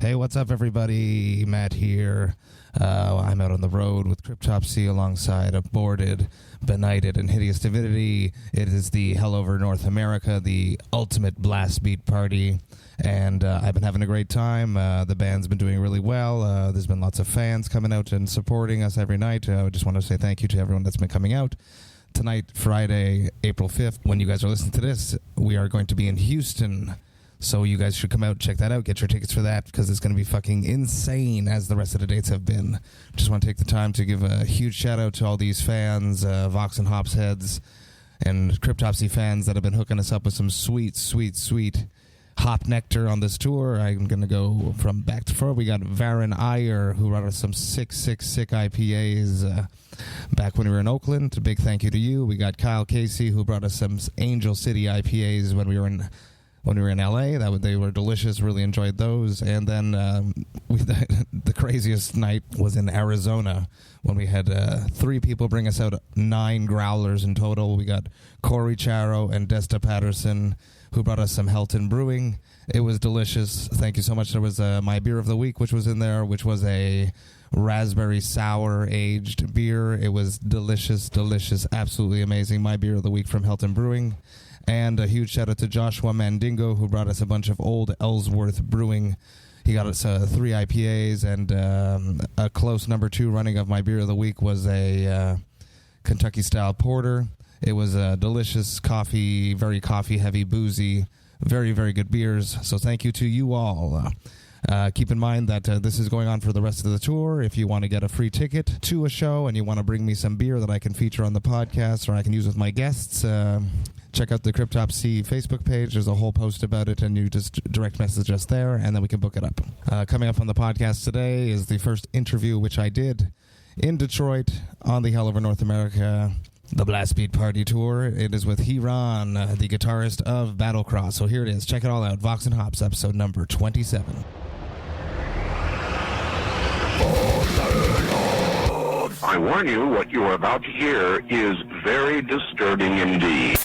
Hey, what's up, everybody? Matt here. I'm out on the road with Cryptopsy alongside Aborted, Benighted, and Hideous Divinity. It is the Hell Over North America, the ultimate blast beat party, and I've been having a great time. The band's been doing really well. There's been lots of fans coming out and supporting us every night. I just want to say thank you to everyone that's been coming out. Tonight, Friday, April 5th, when you guys are listening to this, we are going to be in Houston. So you guys should come out, check that out, get your tickets for that, because it's going to be fucking insane, as the rest of the dates have been. Just want to take the time to give a huge shout-out to all these fans, Vox&Hops heads, and Cryptopsy fans that have been hooking us up with some sweet, sweet, sweet hop nectar on this tour. I'm going to go from back to front. We got Varan Iyer, who brought us some sick IPAs back when we were in Oakland. A big thank you to you. We got Kyle Casey, who brought us some Angel City IPAs when we were in LA. They were delicious. Really enjoyed those. And then the craziest night was in Arizona when we had 3 people bring us out 9 growlers in total. We got Corey Charo and Desta Patterson, who brought us some Helton Brewing. It was delicious. Thank you so much. There was my beer of the week, which was in there, which was a raspberry sour aged beer. It was delicious, absolutely amazing. My beer of the week from Helton Brewing. And a huge shout out to Joshua Mandingo, who brought us a bunch of old Ellsworth Brewing. He got us 3 IPAs, and a close number 2 running of my beer of the week was a Kentucky style porter. It was a delicious coffee, very coffee heavy, boozy, very, very good beers. So thank you to you all. Keep in mind that this is going on for the rest of the tour. If you want to get a free ticket to a show and you want to bring me some beer that I can feature on the podcast or I can use with my guests, check out the Cryptopsy Facebook page. There's a whole post about it, and you just direct message us there, and then we can book it up. Coming up on the podcast today is the first interview, which I did in Detroit on the Hell Over North America, the Blast Beat Party Tour. It is with Hiran, the guitarist of Battlecross. So here it is. Check it all out. Vox&Hops, episode number 27. I warn you, what you are about to hear is very disturbing indeed.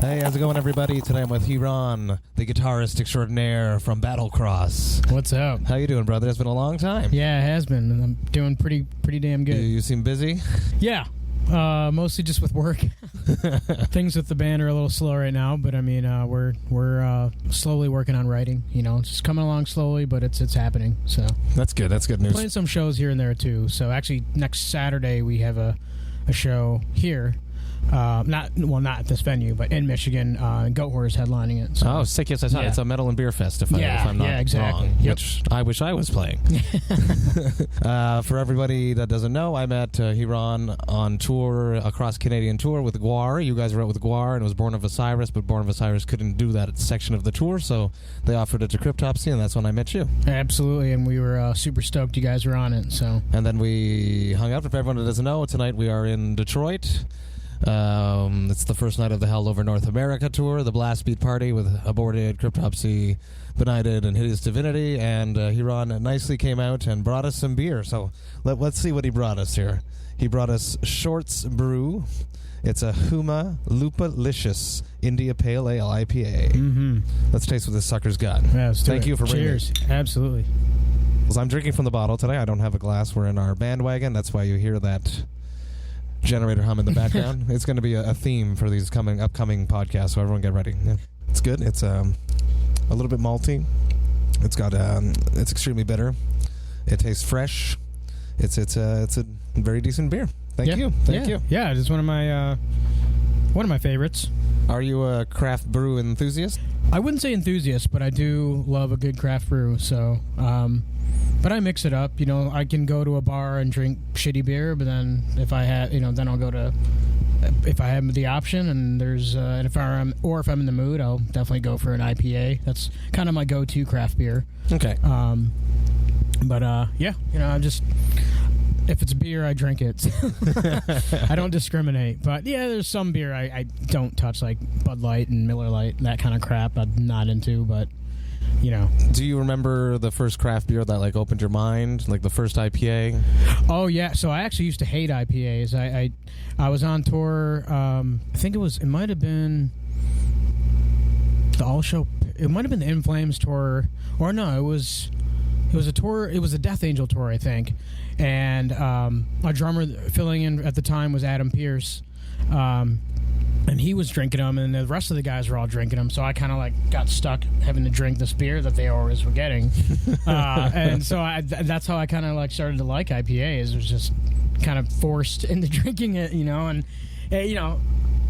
Hey, how's it going, everybody? Today I'm with Hiran, the guitarist extraordinaire from Battlecross. What's up? How you doing, brother? It's been a long time. Yeah, it has been. I'm doing pretty damn good. You seem busy? Yeah, mostly just with work. Things with the band are a little slow right now, but I mean, we're slowly working on writing. You know, it's just coming along slowly, but it's happening. So that's good. That's good news. Playing some shows here and there too. So actually, next Saturday we have a show here. Not at this venue, but in Michigan. Goat Horror's headlining it. So. Oh, sick! Yes, I saw it. It's a metal and beer fest. If I'm not exactly. wrong, which I wish I was playing. For everybody that doesn't know, I met Hiran on tour, across Canadian tour with Guar. You guys were out with Guar, and it was Born of Osiris, but Born of Osiris couldn't do that section of the tour, so they offered it to Cryptopsy, and that's when I met you. Absolutely, and we were super stoked you guys were on it. So, and then we hung out. For everyone that doesn't know, tonight we are in Detroit. It's the first night of the Hell Over North America tour, the Blast Beat Party with Aborted, Cryptopsy, Benighted, and Hideous Divinity, and Hiran nicely came out and brought us some beer. So let's see what he brought us here. He brought us Shorts Brew. It's a Huma Lupa Licious India Pale Ale IPA. Mm-hmm. Let's taste what this sucker's got. Yeah, Thank you for bringing it. Cheers. Absolutely. Well, I'm drinking from the bottle today. I don't have a glass. We're in our bandwagon. That's why you hear that generator hum in the background. It's going to be a theme for these upcoming podcasts, so everyone get ready. Yeah. It's good. It's a little bit malty. It's got it's extremely bitter. It tastes fresh. It's a very decent beer. Thank you. Yeah, it's one of my favorites. Are you a craft brew enthusiast? I wouldn't say enthusiast, but I do love a good craft brew. So, but I mix it up. You know, I can go to a bar and drink shitty beer, but then if I have, then I'll go to, if I have the option and there's, and if I'm in the mood, I'll definitely go for an IPA. That's kind of my go-to craft beer. Okay. But I'm just, if it's beer, I drink it. I don't discriminate. But yeah, there's some beer I don't touch, like Bud Light and Miller Lite, that kind of crap I'm not into, but Do you remember the first craft beer that opened your mind, like the first IPA? Oh yeah, so I actually used to hate IPAs. I was on tour. I think it might have been the All Show it might have been the In Flames tour, or no, it was a tour. It was a Death Angel tour, I think. And our drummer filling in at the time was Adam Pierce. And he was drinking them, and the rest of the guys were all drinking them. So I kind of like got stuck having to drink this beer that they always were getting, and so that's how I kind of like started to like IPAs. It was just kind of forced into drinking it, And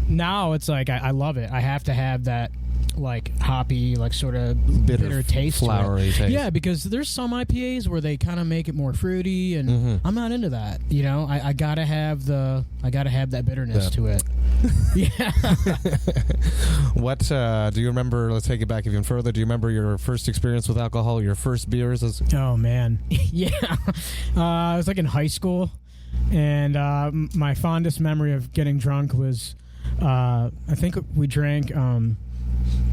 now it's like I love it. I have to have that like hoppy, like sort of bitter taste, flowery taste. Yeah, because there's some IPAs where they kind of make it more fruity, and I'm not into that. I gotta have that bitterness to it. Yeah. What do you remember? Let's take it back even further. Do you remember your first experience with alcohol? Your first beers? Oh man, yeah. I was like in high school, and my fondest memory of getting drunk was I think we drank.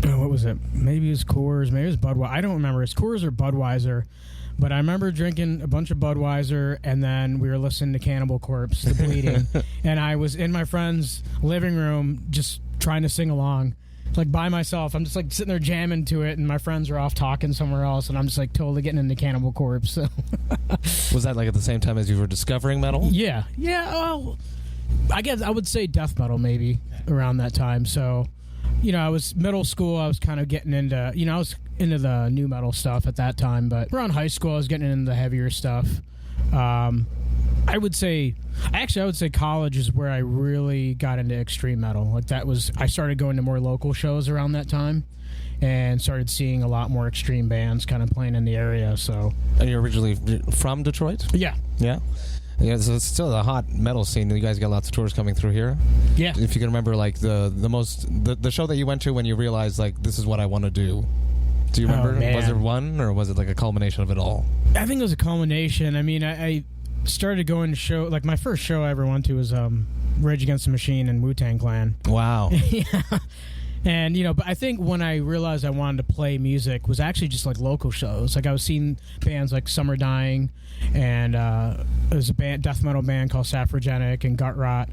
What was it? Maybe it was Coors. Maybe it was Budweiser. I don't remember. It's Coors or Budweiser. But I remember drinking a bunch of Budweiser, and then we were listening to Cannibal Corpse, The Bleeding. And I was in my friend's living room just trying to sing along. Like by myself. I'm just like sitting there jamming to it, and my friends are off talking somewhere else, and I'm just like totally getting into Cannibal Corpse. So. Was that like at the same time as you were discovering metal? Yeah. Yeah, well, I guess I would say death metal maybe around that time. So... I was middle school. I was kind of getting into, I was into the new metal stuff at that time. But around high school, I was getting into the heavier stuff. I would say college is where I really got into extreme metal. Like I started going to more local shows around that time, and started seeing a lot more extreme bands kind of playing in the area. So. And you're originally from Detroit? Yeah. Yeah. Yeah, so it's still a hot metal scene. You guys got lots of tours coming through here. Yeah. If you can remember, like the show that you went to when you realized like this is what I want to do. Do you remember? Oh, was there one, or was it like a culmination of it all? I think it was a culmination. I mean, I started going to show. Like my first show I ever went to was Rage Against the Machine and Wu-Tang Clan. Wow. Yeah. And, but I think when I realized I wanted to play music was actually just like local shows. Like I was seeing bands like Summer Dying, and there's a death metal band called Saphrogenic and Gut Rot.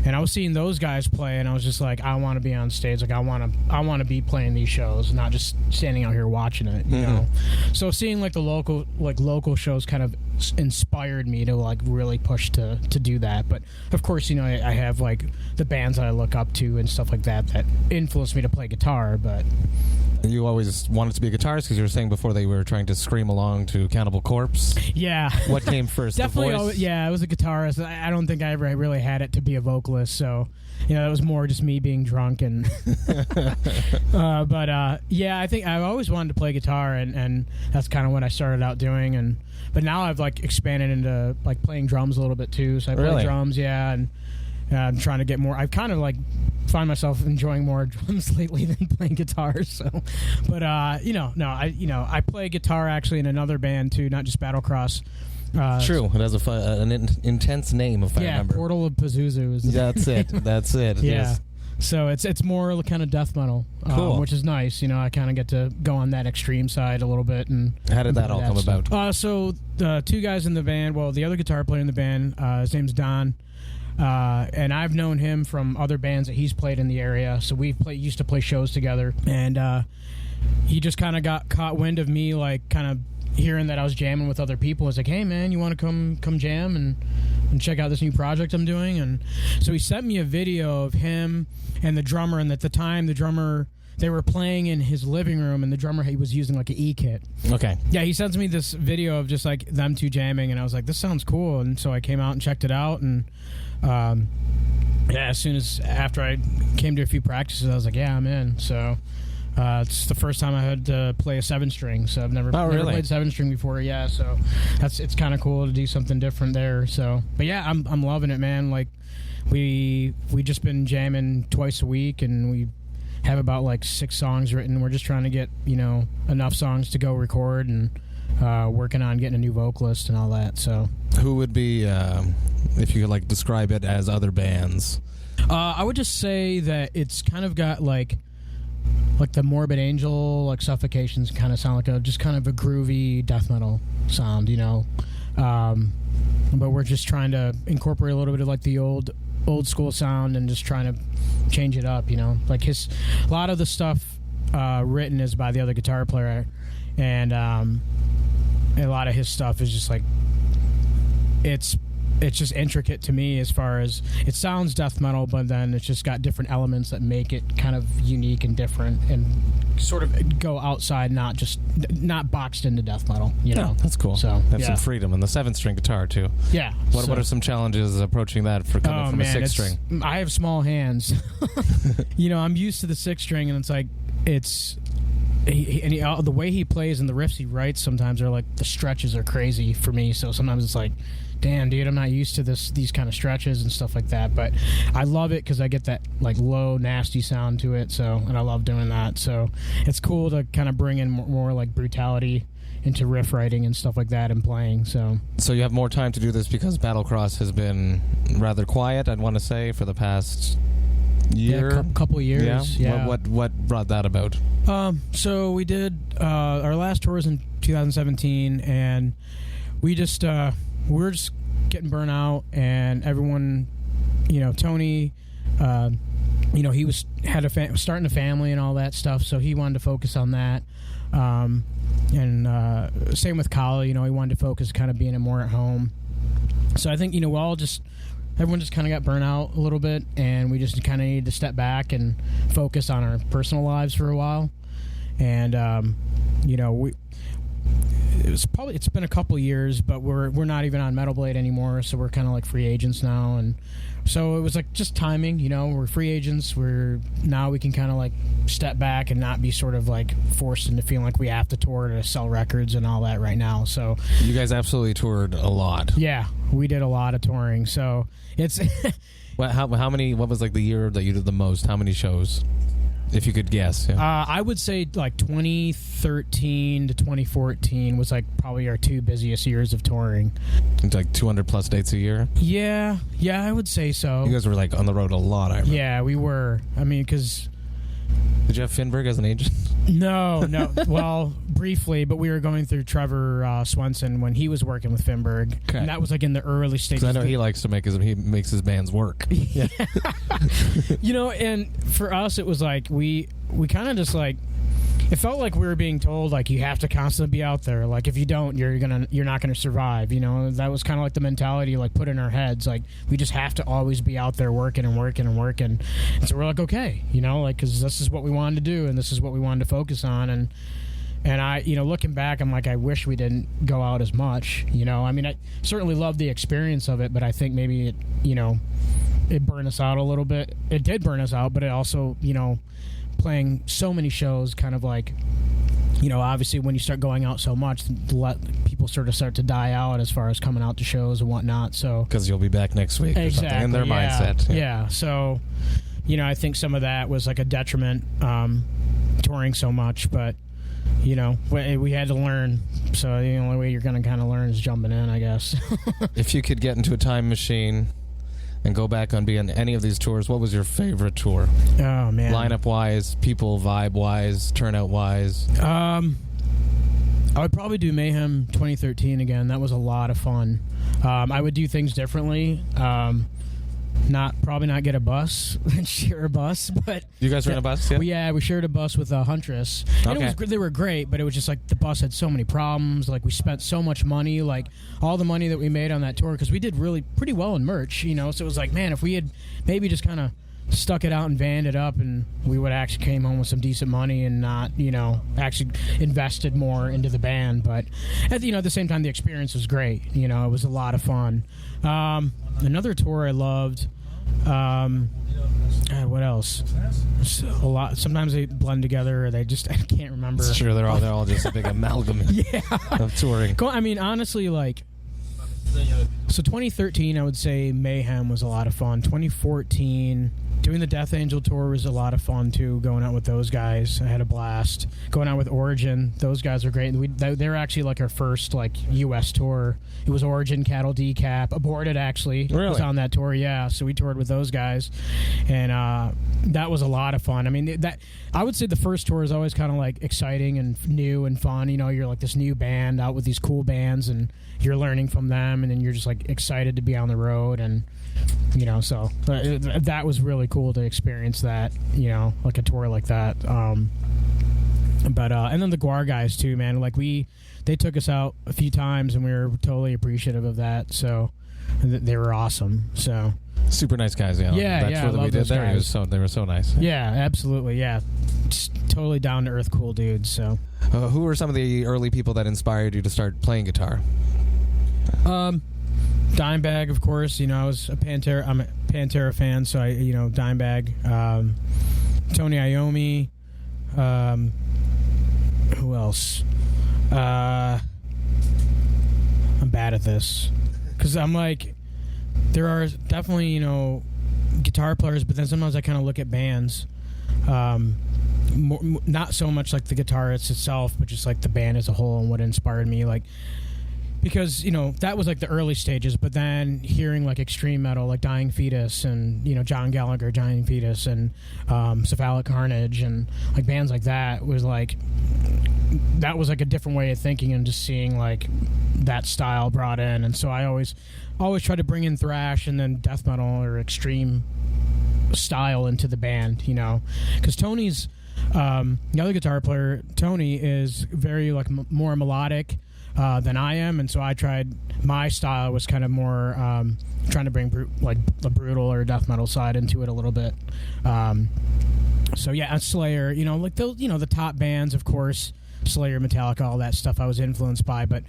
And I was seeing those guys play, and I was just like, I want to be on stage. Like I want to be playing these shows, not just standing out here watching it, you know? So seeing like the local shows kind of inspired me to like really push to do that. But of course, I have like the bands that I look up to and stuff like that influenced me to play guitar. But you always wanted to be a guitarist because you were saying before they were trying to scream along to Cannibal Corpse. Yeah. What came first? Definitely. The voice? I was a guitarist. I don't think I ever really had it to be a vocalist. So it was more just me being drunk and. I think I've always wanted to play guitar, and that's kind of what I started out doing. But now I've like expanded into like playing drums a little bit too. So I play drums, and I'm trying to get more. I've kind of like find myself enjoying more drums lately than playing guitar. So, but I play guitar actually in another band too, not just Battlecross. True, it has an intense name, if I remember. Portal of Pazuzu. That's it. That's it. Yeah. Yes. So it's more kind of death metal, cool. Which is nice. I kind of get to go on that extreme side a little bit. And how did that all come about? So the two guys in the band, well, the other guitar player in the band, his name's Don, and I've known him from other bands that he's played in the area. So we used to play shows together, and he just kind of got caught wind of me, like kind of hearing that I was jamming with other people. It's like, hey man, you want to come jam and check out this new project I'm doing? And so he sent me a video of him and the drummer, and at the time the drummer, they were playing in his living room, and the drummer, he was using like an E-kit. Okay. Yeah, he sends me this video of just like them two jamming, and I was like, this sounds cool. And so I came out and checked it out, and as soon as after I came to a few practices, I was like, yeah, I'm in. So it's the first time I had to play a 7-string, so I've never played 7-string before. Yeah, so it's kind of cool to do something different there. So, but yeah, I'm loving it, man. Like we just been jamming twice a week, and we have about like 6 songs written. We're just trying to get enough songs to go record, and working on getting a new vocalist and all that. So who would be if you could like describe it as other bands? I would just say that it's kind of got like the Morbid Angel, like Suffocations kind of sound like just kind of a groovy death metal sound, but we're just trying to incorporate a little bit of like the old school sound and just trying to change it up, like a lot of the stuff written is by the other guitar player, and a lot of his stuff is just like it's just intricate to me, as far as it sounds death metal, but then it's just got different elements that make it kind of unique and different and sort of go outside, not boxed into death metal, you know. That's cool. So have some freedom, and the 7-string guitar too. Yeah. What are some challenges approaching that for coming from a 6-string? I have small hands. You know, I'm used to the 6-string, and it's like the way he plays and the riffs he writes sometimes are like, the stretches are crazy for me. So sometimes it's like, damn, dude, I'm not used to these kind of stretches and stuff like that. But I love it because I get that like low, nasty sound to it. So, and I love doing that. So it's cool to kind of bring in more like brutality into riff writing and stuff like that and playing. So you have more time to do this because Battlecross has been rather quiet, I'd want to say, for the past year. Yeah, couple years. Yeah. What brought that about? So we did our last tour was in 2017, and we just we're just getting burnt out, and everyone, you know, Tony, you know, he was starting a family and all that stuff, so he wanted to focus on that. And same with Kyle, you know, he wanted to focus kind of being more at home. So I think, you know, everyone just kind of got burnt out a little bit, and we just kind of needed to step back and focus on our personal lives for a while. And you know, it's been a couple years, but we're not even on Metal Blade anymore, so we're kind of like free agents now. And so it was like just timing, you know, we're free agents, now we can kind of like step back and not be sort of like forced into feeling like we have to tour to sell records and all that right now. So you guys absolutely toured a lot. Yeah, we did a lot of touring. So it's how many, what was like the year that you did the most? How many shows, if you could guess? Yeah. I would say like 2013 to 2014 was like probably our two busiest years of touring. It's like 200 plus dates a year. Yeah, I would say so. You guys were like on the road a lot. I remember. Yeah, we were. I mean, because did you have Finberg as an agent? No. Well, briefly, but we were going through Trevor Swenson when he was working with Finberg. Okay. And that was like in the early stages. I know he likes to he makes his bands work. Yeah. You know, and for us, it was like we kind of just like, it felt like we were being told like, you have to constantly be out there. Like if you don't, you're not gonna survive. You know, that was kind of like the mentality like put in our heads. Like we just have to always be out there working. And so we're like, okay, you know, like because this is what we wanted to do and this is what we wanted to focus on. And I, you know, looking back, I'm like, I wish we didn't go out as much. You know, I mean, I certainly loved the experience of it, but I think maybe it, you know, it burned us out a little bit. It did burn us out, but it also, you know, playing so many shows kind of like, you know, obviously when you start going out so much, people sort of start to die out as far as coming out to shows and whatnot. So because you'll be back next week or something in their mindset. Yeah. So, you know, I think some of that was like a detriment, touring so much, but you know, we had to learn. So the only way you're going to kind of learn is jumping in, I guess. If you could get into a time machine and go back on being any of these tours, what was your favorite tour? Oh, man. Lineup-wise, people, vibe-wise, turnout-wise? I would probably do Mayhem 2013 again. That was a lot of fun. I would do things differently. Probably not get a bus and share a bus, but you guys were in a bus? Yeah, we shared a bus with Huntress. And they were great, but it was just like the bus had so many problems. Like we spent so much money, like all the money that we made on that tour, because we did really pretty well in merch, you know. So it was like, man, if we had maybe just kind of stuck it out and vanned it up, and we would actually came home with some decent money and not, you know, actually invested more into the band. But at the same time, the experience was great. You know, it was a lot of fun. Another tour I loved. What else? A lot. Sometimes they blend together, or they just I can't remember. Sure, they're all just a big amalgam of touring. I mean, honestly, like. So 2013, I would say Mayhem was a lot of fun. 2014, doing the Death Angel tour was a lot of fun too. Going out with those guys, I had a blast. Going out with Origin, those guys are great. They're actually like our first like U.S. tour. It was Origin, Cattle Decap, Aborted actually was on that tour. Yeah, so we toured with those guys, and that was a lot of fun. I mean, I would say the first tour is always kind of like exciting and new and fun. You know, you're like this new band out with these cool bands, and you're learning from them, and then you're just like excited to be on the road, and you know, so that was really cool to experience that, you know, like a tour like that. But and then the Guar guys too, man. Like they took us out a few times, and we were totally appreciative of that. So they were awesome. So super nice guys. Yeah, yeah. That tour that we did there, they were so nice. Yeah, absolutely. Yeah, just totally down to earth, cool dudes. So who were some of the early people that inspired you to start playing guitar? Dimebag, of course. You know, I'm a Pantera fan, so Dimebag, Tony Iommi. Who else? I'm bad at this because I'm like, there are definitely guitar players, but then sometimes I kind of look at bands, not so much like the guitarist itself, but just like the band as a whole and what inspired me, like. Because, that was like the early stages, but then hearing like extreme metal, like Dying Fetus and, John Gallagher, Dying Fetus and Cephalic Carnage and like bands like that was like a different way of thinking and just seeing like that style brought in. And so I always try to bring in thrash and then death metal or extreme style into the band, because Tony's, the other guitar player, Tony, is very like more melodic than I am, and so my style was kind of more trying to bring like the brutal or death metal side into it a little bit. So yeah, Slayer, like those, the top bands, of course, Slayer, Metallica, all that stuff I was influenced by. But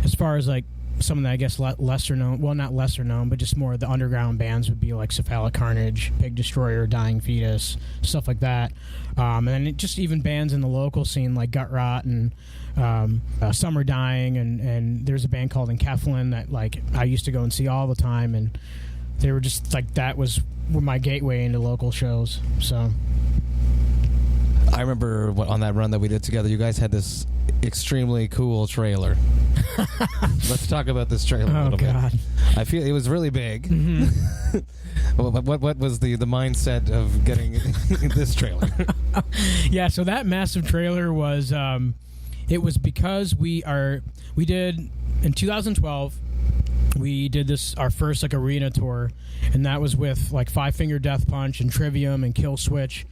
as far as like some of the, I guess, lesser known, well, not lesser known, but just more of the underground bands would be like Cephalic Carnage, Pig Destroyer, Dying Fetus, stuff like that. And then just even bands in the local scene like Gut Rot and Some Are Dying, and there's a band called Enkephalin that like I used to go and see all the time, and they were just like, that was my gateway into local shows. So I remember on that run that we did together, you guys had this extremely cool trailer. Let's talk about this trailer a little bit. I feel it was really big. Mm-hmm. What was the mindset of getting this trailer? Yeah, so that massive trailer was it was because we did in 2012 we did our first like arena tour, and that was with like Five Finger Death Punch and Trivium and Kill Switch.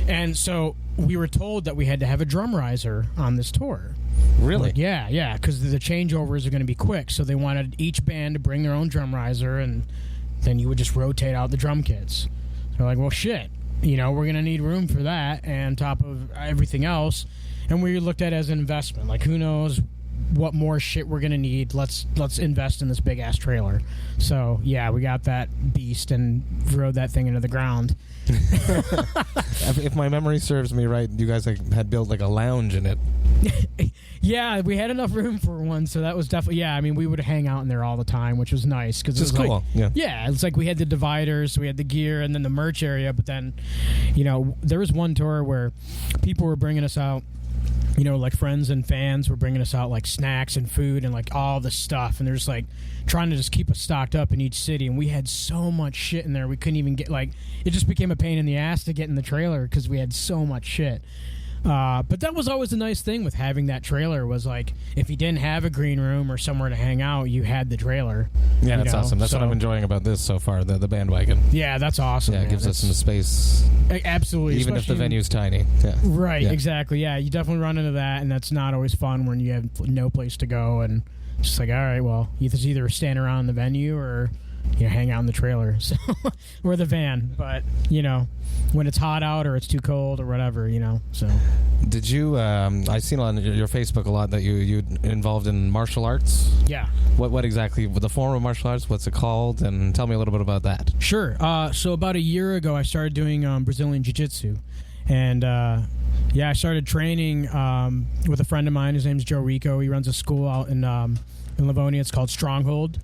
And so we were told that we had to have a drum riser on this tour. Really? Like, yeah, because the changeovers are going to be quick. So they wanted each band to bring their own drum riser, and then you would just rotate out the drum kits. They're like, well, shit, we're going to need room for that and top of everything else. And we looked at it as an investment. Like, who knows what more shit we're going to need. Let's invest in this big-ass trailer. So, yeah, we got that beast and rode that thing into the ground. If my memory serves me right, you guys had built like a lounge in it. Yeah, we had enough room for one, so that was definitely, I mean, we would hang out in there all the time, which was nice. Cause it was cool. Like, yeah, it's like we had the dividers, we had the gear, and then the merch area, but then, there was one tour where people were bringing us out, like friends and fans were bringing us out like snacks and food and like all this stuff, and they're just like trying to just keep us stocked up in each city, and we had so much shit in there we couldn't even get, like, it just became a pain in the ass to get in the trailer because we had so much shit. But that was always a nice thing with having that trailer, was like, if you didn't have a green room or somewhere to hang out, you had the trailer. Yeah, that's awesome. That's what I'm enjoying about this so far, the bandwagon. Yeah, that's awesome. Yeah, it gives us some space. Absolutely. Even if the venue's tiny. Yeah. Right, exactly. Yeah, you definitely run into that, and that's not always fun when you have no place to go, and it's just like, all right, well, you just either stand around the venue or hang out in the trailer, so or the van. But when it's hot out or it's too cold or whatever, so. Did you? I've seen on your Facebook a lot that you involved in martial arts. Yeah. What exactly the form of martial arts? What's it called? And tell me a little bit about that. Sure. So about a year ago, I started doing Brazilian jiu-jitsu, and I started training with a friend of mine. His name's Joe Rico. He runs a school out in Livonia. It's called Stronghold.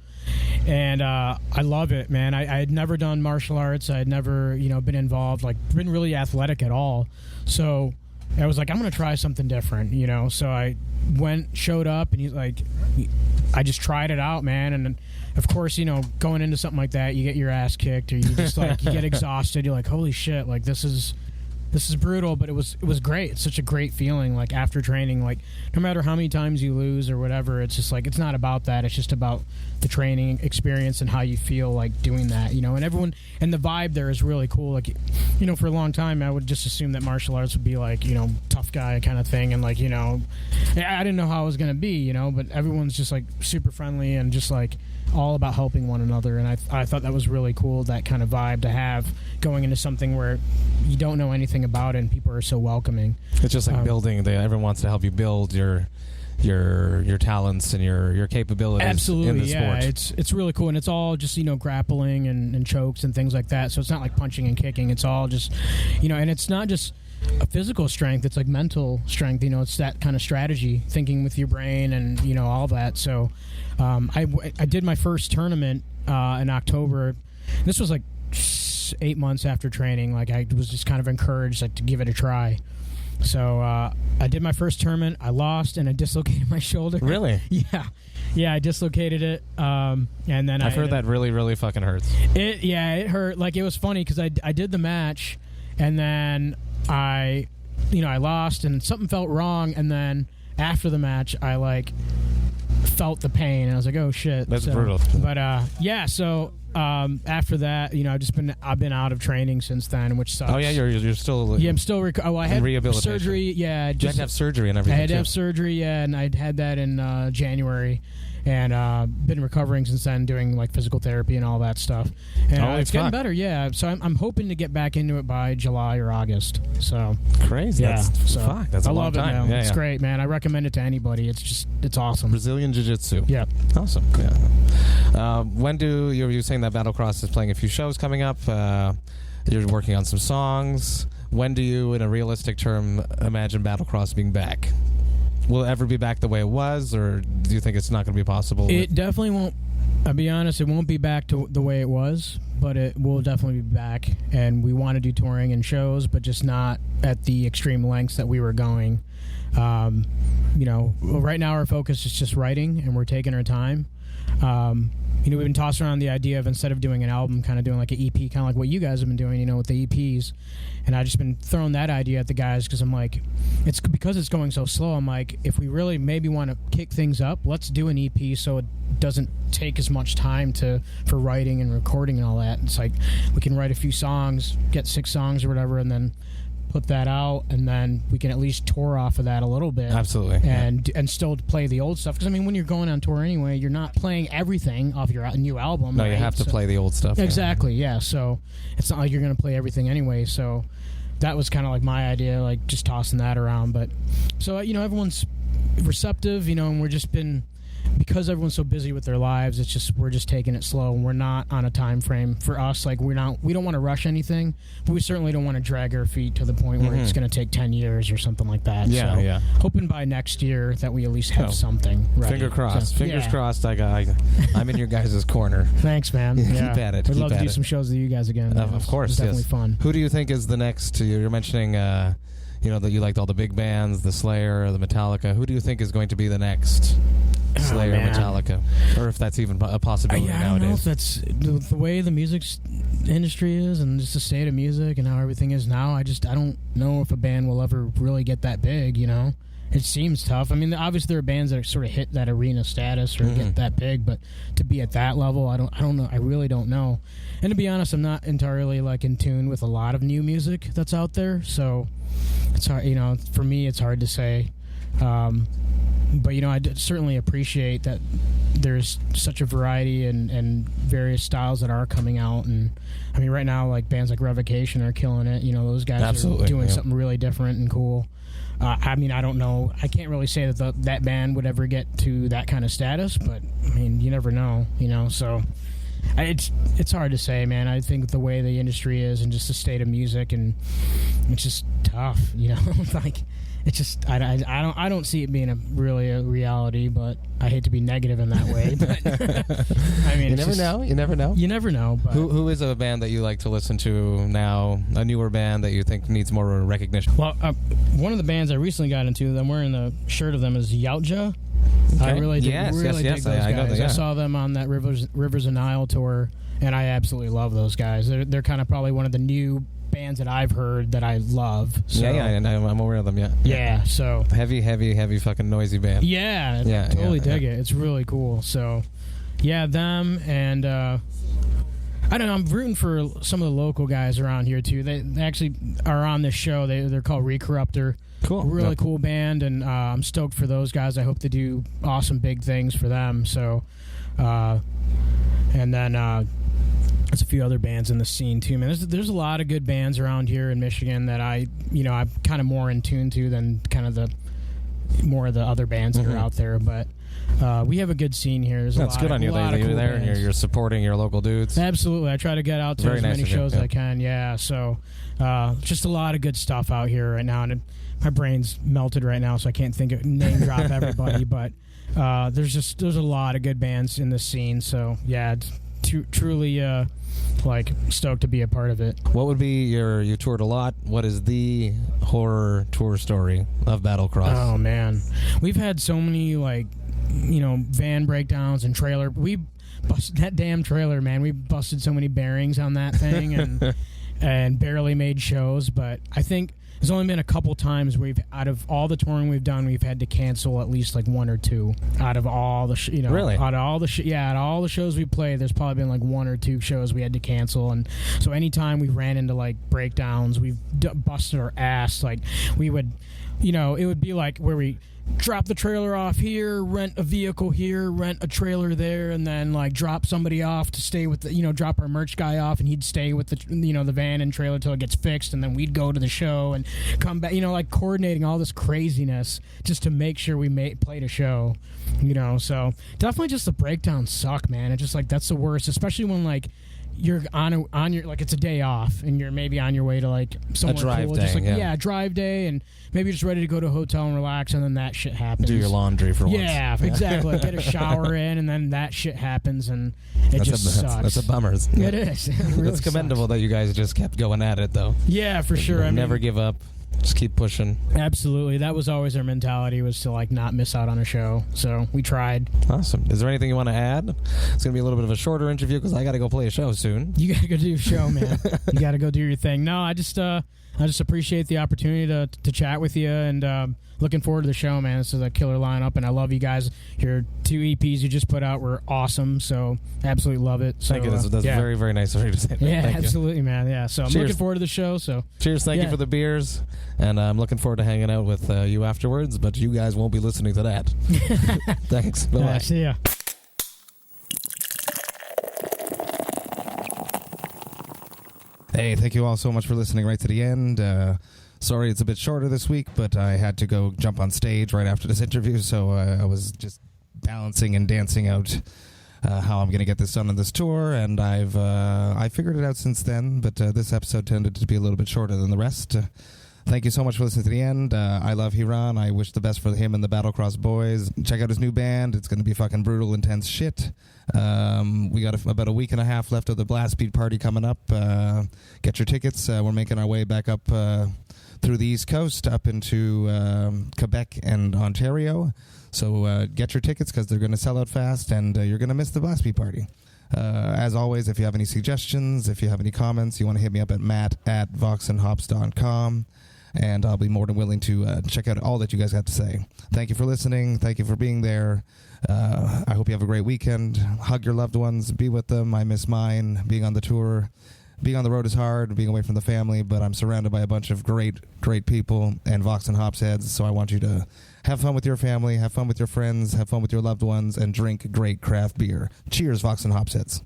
And I love it, man. I had never done martial arts. I had never, been involved, like, been really athletic at all. So I was like, I'm going to try something different, So I showed up, and he's like, I just tried it out, man. And of course, going into something like that, you get your ass kicked, or you just like, you get exhausted. You're like, holy shit, like, this is this is brutal, but it was great. It's such a great feeling, like after training, like no matter how many times you lose or whatever, it's just like it's not about that. It's just about the training experience and how you feel like doing that, you know. And everyone and the vibe there is really cool. Like, you know, for a long time I would just assume that martial arts would be like, you know, tough guy kind of thing, and like, you know, I didn't know how it was gonna be, you know, but everyone's just like super friendly and just like all about helping one another, and I thought that was really cool, that kind of vibe to have going into something where you don't know anything about it and people are so welcoming. It's just like building. Everyone wants to help you build your talents and your capabilities. Absolutely, in the yeah. sport. It's really cool, and it's all just, you know, grappling and chokes and things like that. So it's not like punching and kicking. It's all just, you know, and it's not just a physical strength. It's like mental strength. You know, it's that kind of strategy, thinking with your brain, and you know, all that. So I did my first tournament in October. This was like 8 months after training. Like I was just kind of encouraged like to give it a try. So I did my first tournament. I lost and I dislocated my shoulder. Really? Yeah, I dislocated it. And then I've heard that really, really fucking hurts. It hurt. Like, it was funny because I did the match, and then I lost and something felt wrong, and then after the match I like felt the pain and I was like, oh shit. That's brutal. But yeah, so after that, you know, I've been out of training since then, which sucks. Oh yeah, you're still. Yeah, I'm still. I had rehabilitation. surgery. Yeah, You had to have surgery and everything. I had to have surgery. Yeah, and I had that in January, and been recovering since then, doing like physical therapy and all that stuff. And it's getting better. Yeah, so I'm hoping to get back into it by July or August. So crazy. Yeah, that's I a long love time. it now. Yeah, it's great, man. I recommend it to anybody. It's awesome. Brazilian jiu-jitsu. Yeah, awesome. Yeah. When do you were saying that Battlecross is playing a few shows coming up? You're working on some songs. When do you, in a realistic term, imagine Battlecross being back? Will it ever be back the way it was, or do you think it's not going to be possible? It definitely won't. I'll be honest, it won't be back to the way it was, but it will definitely be back. And we want to do touring and shows, but just not at the extreme lengths that we were going. You know, right now our focus is just writing, and we're taking our time. You know, we've been tossing around the idea of, instead of doing an album, kind of doing like an EP, kind of like what you guys have been doing, you know, with the EPs. And I've just been throwing that idea at the guys because I'm like, it's because it's going so slow. I'm like, if we really maybe want to kick things up, let's do an EP so it doesn't take as much time for writing and recording and all that. It's like we can write a few songs, get 6 songs or whatever, and then put that out, and then we can at least tour off of that a little bit. Absolutely. And still play the old stuff, because I mean, when you're going on tour anyway, you're not playing everything off your new album. No, right? you have to play the old stuff. Exactly. Yeah. So it's not like you're going to play everything anyway. So that was kind of like my idea, like just tossing that around. But so, you know, everyone's receptive, you know, and we're just been, because everyone's so busy with their lives, it's just, we're just taking it slow, and we're not on a time frame for us. Like, we don't want to rush anything, but we certainly don't want to drag our feet to the point where it's going to take 10 years or something like that. Yeah, so yeah. Hoping by next year that we at least have something ready. Fingers crossed. So, Fingers crossed. I'm in your guys' corner. Thanks, man. Yeah. Keep at it. We'd love to do some shows with you guys again. Of course, it's definitely fun. Who do you think is the next? You're mentioning, you know, that you liked all the big bands, the Slayer, the Metallica. Who do you think is going to be the next Slayer, Metallica, or if that's even a possibility nowadays? I don't know if that's the way the music industry is, and just the state of music and how everything is now. I don't know if a band will ever really get that big. You know, it seems tough. I mean, obviously there are bands that sort of hit that arena status or get that big, but to be at that level, I don't know. I really don't know. And to be honest, I'm not entirely like in tune with a lot of new music that's out there, so it's hard. You know, for me, it's hard to say. But, you know, I certainly appreciate that there's such a variety and various styles that are coming out. And, I mean, right now, like, bands like Revocation are killing it. You know, those guys are doing something really different and cool. I mean, I don't know. I can't really say that that band would ever get to that kind of status, but, I mean, you never know, you know. So it's hard to say, man. I think the way the industry is and just the state of music, and it's just tough, you know. Like, it's just I don't see it being a reality, but I hate to be negative in that way. But I mean, you never know. You never know. You never know. But who is a band that you like to listen to now? A newer band that you think needs more recognition? Well, one of the bands I recently got into, I'm wearing the shirt of them, is Yautja. Okay. I really dig yes, those I guys. know that, yeah. I saw them on that Rivers of Nile tour, and I absolutely love those guys. They're kind of probably one of the new bands that I've heard that I love. So. Yeah, and I'm aware of them. Yeah. Yeah. So heavy fucking noisy band. Yeah. Totally dig it. It's really cool. So, yeah, them and. I don't know. I'm rooting for some of the local guys around here too. They actually are on this show. They're called Recorruptor. Cool. Really cool band, and I'm stoked for those guys. I hope they do awesome big things for them. So, and then there's a few other bands in the scene too, man. There's a lot of good bands around here in Michigan that I'm kind of more in tune to than kind of the more of the other bands that are out there, but. We have a good scene here. That's good on you that you're there and you're supporting your local dudes. Absolutely. I try to get out to as many shows as I can. Yeah. So just a lot of good stuff out here right now. And my brain's melted right now, so I can't name drop everybody. But there's a lot of good bands in this scene. So, yeah, it's truly stoked to be a part of it. What would be you toured a lot. What is the horror tour story of Battlecross? Oh, man. We've had so many, van breakdowns and trailer. We busted that damn trailer, man. We busted so many bearings on that thing and barely made shows. But I think there's only been a couple times out of all the touring we've done, we've had to cancel at least one or two out of all the really out of all the out of all the shows we played. There's probably been one or two shows we had to cancel. And so anytime we ran into breakdowns, we've busted our ass. We would, it would be where we drop the trailer off here, rent a vehicle here, rent a trailer there, and then drop somebody off to stay with drop our merch guy off, and he'd stay with the the van and trailer till it gets fixed, and then we'd go to the show and come back, coordinating all this craziness just to make sure we played a show, so definitely just the breakdowns suck, man. It's just that's the worst, especially when you're on your it's a day off and you're maybe on your way to somewhere a drive cool, day, just drive day, and maybe you're just ready to go to a hotel and relax, and then that shit happens. Do your laundry for once. Yeah, exactly. Get a shower in, and then that shit happens, and sucks. That's a bummer. It is. It really it's commendable sucks. that you guys just kept going at it, though. Yeah, for sure. Never give up. Just keep pushing. Absolutely. That was always our mentality, was to not miss out on a show. So we tried. Awesome. Is there anything you want to add? It's going to be a little bit of a shorter interview because I got to go play a show soon. You got to go do your show, man. You got to go do your thing. No, I just appreciate the opportunity to chat with you, and looking forward to the show, man. This is a killer lineup, and I love you guys. Your 2 EPs you just put out were awesome, so absolutely love it. So, thank you. That's very, very nice of you to say that. Yeah, thank absolutely, man. Yeah, so I'm looking forward to the show. So cheers. Thank you for the beers, and I'm looking forward to hanging out with you afterwards, but you guys won't be listening to that. Thanks. Bye-bye. See ya. Hey, thank you all so much for listening right to the end. Sorry it's a bit shorter this week, but I had to go jump on stage right after this interview, so I was just balancing and dancing out how I'm going to get this done on this tour, and I figured it out since then, but this episode tended to be a little bit shorter than the rest. Thank you so much for listening to the end. I love Hiran. I wish the best for him and the Battlecross boys. Check out his new band. It's going to be fucking brutal, intense shit. We got about a week and a half left of the Blast Beat party coming up. Get your tickets. We're making our way back up through the East Coast, up into Quebec and Ontario. So get your tickets because they're going to sell out fast, and you're going to miss the Blast Beat party. As always, if you have any suggestions, if you have any comments, you want to hit me up at matt@vox&hops.com. And I'll be more than willing to check out all that you guys have to say. Thank you for listening. Thank you for being there. I hope you have a great weekend. Hug your loved ones. Be with them. I miss mine. Being on the tour. Being on the road is hard. Being away from the family. But I'm surrounded by a bunch of great, great people and Vox and Hops heads. So I want you to have fun with your family. Have fun with your friends. Have fun with your loved ones. And drink great craft beer. Cheers, Vox and Hops heads.